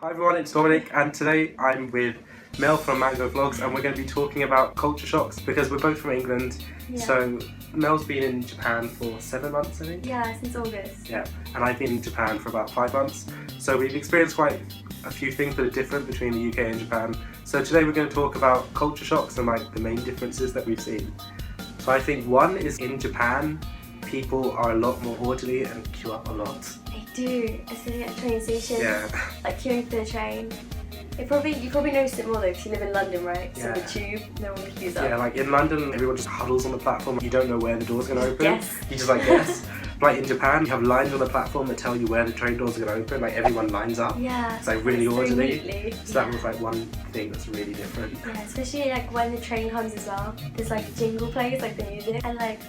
Hi everyone, it's Dominic and today I'm with Mel from Mango Vlogs and we're going to be talking about culture shocks because we're both from England. Yeah. So Mel's been in Japan for 7 months I think? Yeah, since August. Yeah, and I've been in Japan for about 5 months. So we've experienced quite a few things that are different between the UK and Japan. So today we're going to talk about culture shocks and like the main differences that we've seen. So I think one is in Japan, people are a lot more orderly and queue up a lot. They do, especially at train stations. Yeah. Like queuing for the train. You probably notice it more though because you live in London, right? So Yeah. the tube, no one queues up. Yeah, like in London, everyone just huddles on the platform. You don't know where the door's going to open. Yes. You just like guess. Like in Japan, you have lines on the platform that tell you where the train doors are going to open. Like everyone lines up. Yeah. It's like really very orderly. neatly. So that was like one thing that's really different. Yeah, especially like when the train comes as well. There's like jingle plays, like the music, and like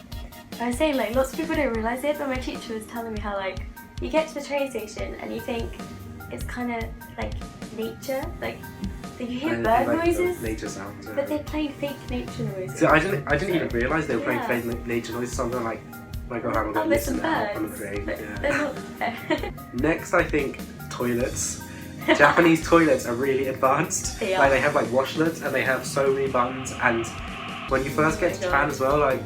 I was saying, like lots of people don't realise it, but my teacher was telling me how like you get to the train station and you think it's kind of like nature, like you hear And bird like noises, nature sounds. Yeah. but they play fake nature noises. So I didn't even realise they were playing Yeah. fake nature noises. So I'm going like, oh my god, I'm going to there's listen some now on the birds, train. but Yeah. they're not there. Next, I think toilets. Japanese toilets are really advanced. They are. Like they have like washlets and they have so many buttons. And when you first get to Japan as well, like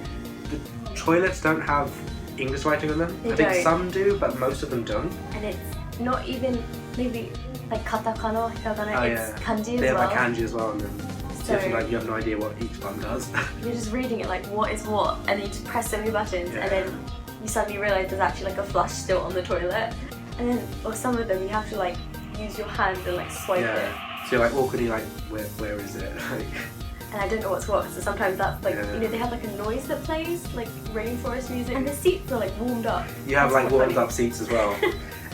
the toilets don't have English writing on them. They I think don't. some do, but most of them don't. And it's not even maybe like katakana or hiragana, Oh, it's yeah. kanji as They have well. like kanji as well on them. So So- you have no idea what each button does. You're just reading it like what is what, and then you just press so many buttons, Yeah. and then you suddenly realise there's actually like a flush still on the toilet. And then, or some of them you have to like use your hand and like swipe it. Yeah. So you're like awkwardly like, where is it? Like, And I don't know what's what, so sometimes that's like, Yeah. you know, they have like a noise that plays, like rainforest music, and the seats are like warmed up. you have That's like quite warmed funny. up seats as well.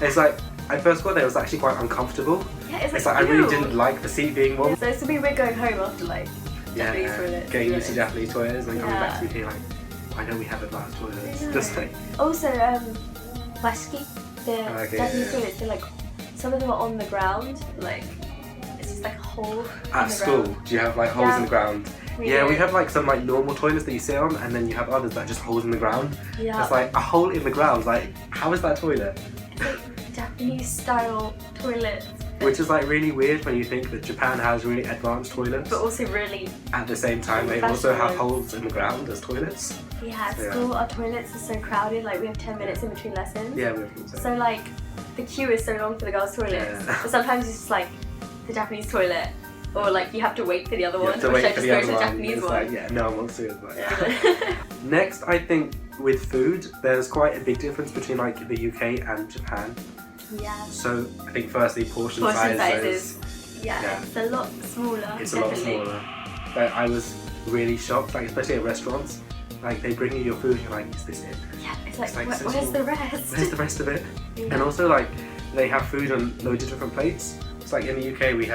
It's like, I first got there, it was actually quite uncomfortable. Yeah, it's like, It's like I really ew. didn't like the seat being warm. So to me, we're going home after like Japanese toilets. getting to be used to honest. Japanese toilets and then coming back to Yeah. the UK like, I know we have advanced toilets. I know. Just like, Also, washiki, the Okay, Japanese yeah. toilets, they're like, some of them are on the ground, like, it's just like a hole in at the school, ground. do you have like holes in the ground? We Yeah, do. we have like some like normal toilets that you sit on and then you have others that are just holes in the ground. Yeah. It's like a hole in the ground, like how is that a toilet? It's like Japanese style toilets, Which is like really weird when you think that Japan has really advanced toilets. but also really, At the same time, they also have Professional. holes in the ground as toilets. yeah, at So, yeah. school our toilets are so crowded, like we have 10 minutes in between lessons. Yeah, we have to say. So like, the queue is so long for the girls' toilets, Yeah. but sometimes it's just like the Japanese toilet, or like you have to wait for the other You one, have to or wait should I for just the go other to the one. Japanese It's one? like, yeah, no one wants to do it. But Yeah. Next, I think with food, there's quite a big difference between like the UK and Japan. Yeah. So I think firstly portion Portion sizes. sizes. Yeah, Yeah. it's a lot smaller. It's a lot definitely. smaller. But I was really shocked, like especially at restaurants. Like they bring you your food, you're like, is this it? Yeah, it's like, like so where's small. the rest? Where's the rest of it? Yeah. And also like they have food on loads of different plates. It's like in the UK we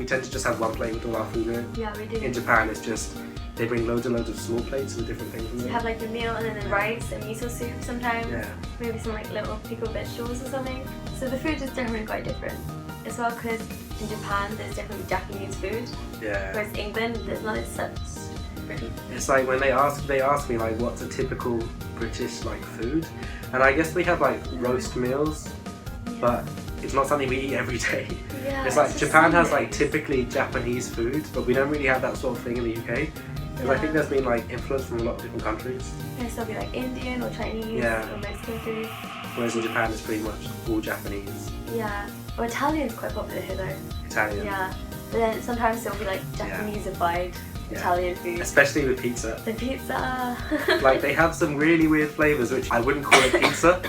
tend to just have one plate with all our food in it. Yeah, we do. In Japan it's just they bring loads and loads of small plates with different things in You them. have like the meal and then the rice and miso soup sometimes. Yeah. Maybe some like little pickled vegetables or something. So the food is definitely quite different. As well, because in Japan there's definitely Japanese food, Yeah. whereas England there's not as such. Really. It's like when they ask me like what's a typical British like food, and I guess we have like roast meals, but it's not something we eat every day. Yeah, It's like just Japan has something. like typically Japanese food, but we don't really have that sort of thing in the UK. Because I think there's been like influence from a lot of different countries, Can still be like Indian or Chinese Yeah. or Mexican food. whereas in Japan it's pretty much all Japanese, Yeah. Or Italian's quite popular here though. Italian, Yeah. But then sometimes there'll be like Japanese-ified Yeah. Italian food. especially with pizza. The pizza. Like they have some really weird flavors which I wouldn't call it pizza.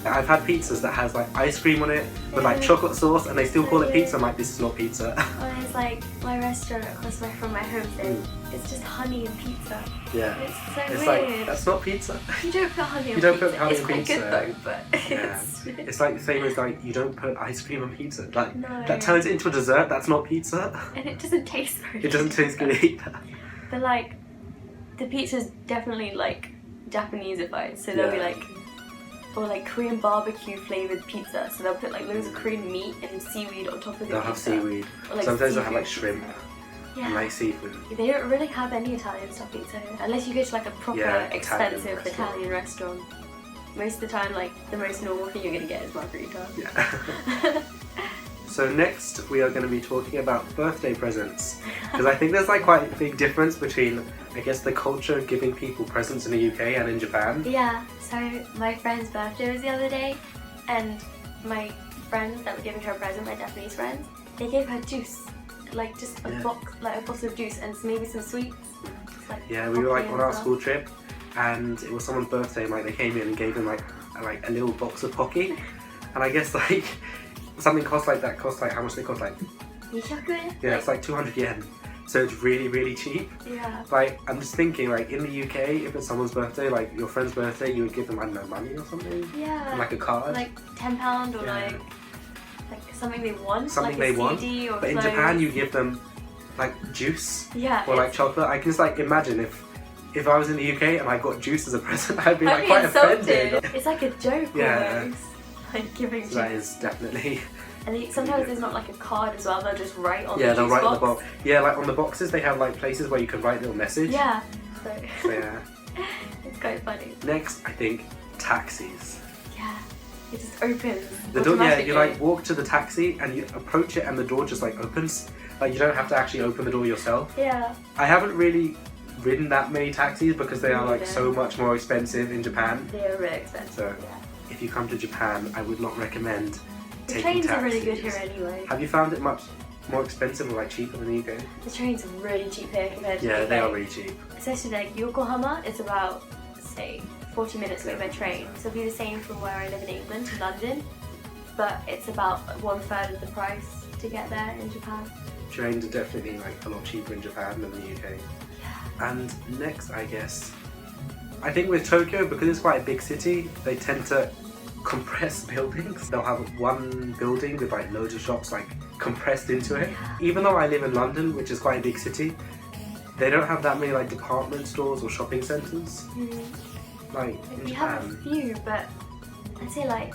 I've had pizzas that has like ice cream on it with like Yeah. chocolate sauce and they still call it Yeah. pizza. I'm like, this is not pizza. Or it's like my restaurant across from my home thing. It's just honey and pizza. Yeah. It's so It's weird. like, that's not pizza. You don't put honey on You don't pizza. put honey it's on quite pizza. good though, but Yeah. it's... It's like the same as like, you don't put ice cream on pizza. Like, No. that turns it into a dessert, that's not pizza. And it doesn't taste very It doesn't taste good either. But like, the pizza's definitely like Japanese-ified. So they'll be Yeah. like, or like Korean barbecue flavored pizza. So they'll put like loads of Korean meat and seaweed on top of the They'll have pizza. seaweed. Or, like, Sometimes they'll have seafood like shrimp pizza. and Yeah. like seafood. They don't really have any Italian stuff pizza here. Unless you go to like a proper Yeah, Italian expensive restaurant. Italian restaurant. Most of the time, like the most normal thing you're gonna get is margarita. Yeah. So next we are going to be talking about birthday presents, because I think there's like quite a big difference between, I guess, the culture of giving people presents in the UK and in Japan. Yeah, so my friend's birthday was the other day, and my friends that were giving her a present, my Japanese friends, they gave her juice, like just a box, like a bottle of juice and maybe some sweets. Like yeah, we were like on our school trip, and it was someone's birthday, and like they came in and gave them like a little box of Pocky, and I guess like something costs like that costs like, how much they cost, like 200 yen? Yeah, it's like 200 yen. So it's really, really cheap. Yeah. Like, I'm just thinking, like, in the UK, if it's someone's birthday, like your friend's birthday, you would give them, I don't know, money or something? Yeah. And, like a card? Like £10 or Yeah. like something they want. Something like they want. CD or but in clothes. Japan, you give them, like, juice. Yeah. Or, like, chocolate. I can just, like, imagine if I was in the UK and I got juice as a present, I'd be, like, quite offended. It's like a joke almost. Like giving juice. That is definitely... And sometimes there's not like a card as well, they'll just write on the Yeah, they'll juice write box. on the box. Yeah, like on the boxes they have like places where you can write a little message. Yeah. So yeah. It's quite funny. Next, I think, taxis. Yeah. It just opens. The door, yeah, automatically. you like walk to the taxi and you approach it and the door just like opens. Like you don't have to actually open the door yourself. Yeah. I haven't really ridden that many taxis because they are like neither. so much more expensive in Japan. They are really expensive. So Yeah. if you come to Japan, I would not recommend The taking trains taxis. are really good here anyway. Have you found it much more expensive or like cheaper than the UK? The trains are really cheap here compared to the Yeah, UK. they are really cheap. Especially like Yokohama is about, say, 40 minutes away by train. So it'll be the same from where I live in England to London. But it's about 1/3 of the price to get there in Japan. Trains are definitely like a lot cheaper in Japan than the UK. Yeah. And next, I guess, I think with Tokyo, because it's quite a big city, they tend to compress buildings. They'll have one building with like loads of shops like compressed into it. Yeah. Even though I live in London, which is quite a big city, they don't have that many like department stores or shopping centres. Like in We have a Japan, few, but I'd say like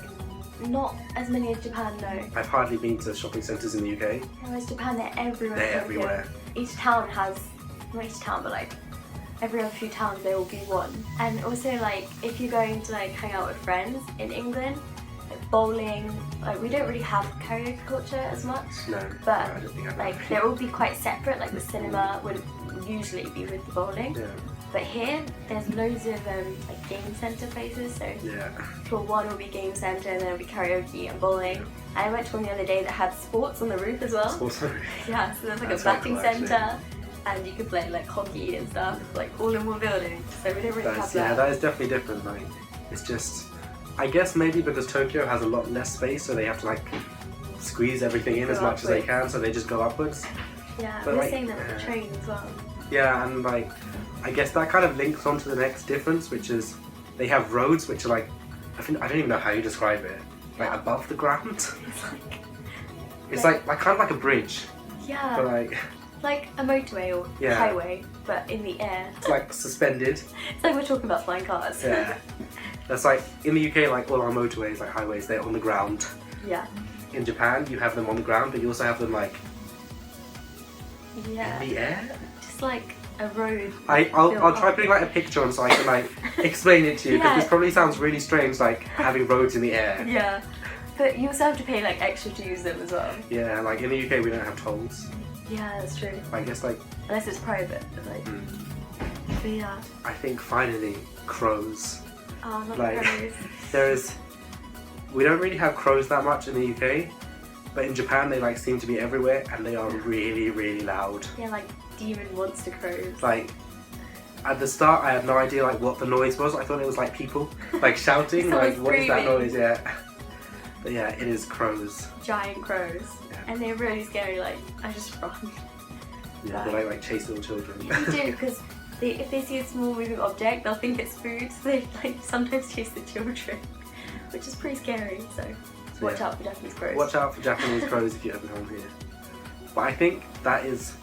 not as many as Japan, no. I've hardly been to shopping centres in the UK. Whereas Japan, they're everywhere. They're in Tokyo. everywhere. Each town has, not each town, but like every other few towns there will be one. And also like if you're going to like hang out with friends in England, like bowling, like we don't really have karaoke culture as much. No, But no, I don't think I've like they'll all be quite separate, like the cinema would usually be with the bowling. Yeah, But here there's loads of like game centre places, so yeah. floor one will be game centre and then it'll be karaoke and bowling. And I went to one the other day that had sports on the roof as well. Also, Yeah, so there's like That's a very batting cool, actually. centre and you could play like hockey and stuff, like all in one building. So we don't really have yeah, that. that is definitely different. Like, it's just, I guess maybe because Tokyo has a lot less space, so they have to like squeeze everything in as Go much as they upwards. can, so they just go upwards. Yeah, but we're like, saying that with the yeah. train as well. Yeah, and like, I guess that kind of links on to the next difference, which is they have roads which are like, I don't even know how you describe it, like above the ground. It's like, It's like kind of like a bridge, yeah, but like a motorway or Yeah. highway, but in the air. it's like suspended. It's like we're talking about flying cars. Yeah, that's like in the UK, like all our motorways, like highways, they're on the ground. Yeah. In Japan, you have them on the ground, but you also have them like Yeah. in the air. Just like a road. I'll built try up. putting like a picture on so I can like explain it to you, because Yeah. this probably sounds really strange, like having roads in the air. Yeah. But you also have to pay like extra to use them as well. Yeah, like in the UK we don't have tolls. Yeah, that's true. I guess like Unless it's private. But, like, but yeah. I think finally crows. Oh, not Like- crows. We don't really have crows that much in the UK, but in Japan they like seem to be everywhere and they are really, really loud. Yeah, like demon monster crows. Like at the start I had no idea like what the noise was. I thought it was like people like shouting, Someone like what is that screaming. noise? Yeah. But yeah, it is crows. Giant crows. Yeah. And they're really scary, like, I just run. Yeah, they like chase little children. You do, because if they see a small moving object, they'll think it's food, so they like sometimes chase the children, which is pretty scary, so watch Yeah. out for Japanese crows. Watch out for Japanese crows if you ever come here. But I think that is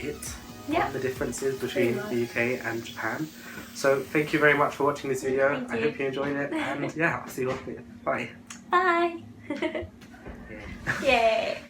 it Yeah. on the differences between Pretty the UK and Japan. So thank you very much for watching this video. Thank I you. hope you enjoyed it, and yeah, I'll see you all later. Bye. Bye! Yeah. Yay!